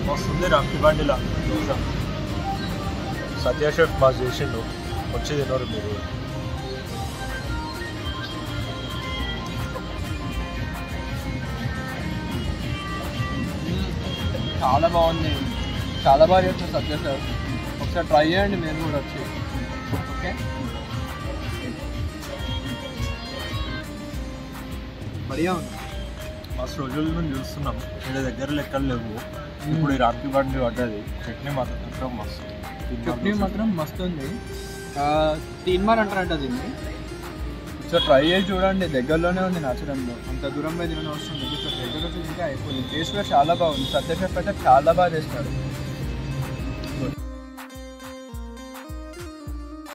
వస్తుంది రామ్కి బండిలా సత్య షెఫ్ బాగా చేసిండు వచ్చి తిన్నారు మీరు చాలా బాగుంది చాలా బాగా చేస్తారు సత్య సార్ ఒకసారి ట్రై చేయండి మీరు కూడా వచ్చి ఓకే బడియా ఉంది మస్తు రోజుల నుంచి చూస్తున్నాం వీళ్ళ దగ్గర లెక్కలు లేవు ఇప్పుడు ఈ రామ్కి బండి పడ్డది చట్నీ మాత్రం మస్తు చట్నీ మాత్రం మస్తు ఉంది తీన్మార్ అంటారంట దీన్ని సో ట్రై చేసి చూడండి దగ్గరలోనే ఉంది నాచురంలో అంత దూరం పోయి తినడం అవసరం లేదు ఇక్కడ దగ్గర వచ్చి ఇంకా అయిపోయింది టేస్ట్ కూడా చాలా బాగుంది సత్య షెఫ్ అయితే చాలా బాగా చేస్తారు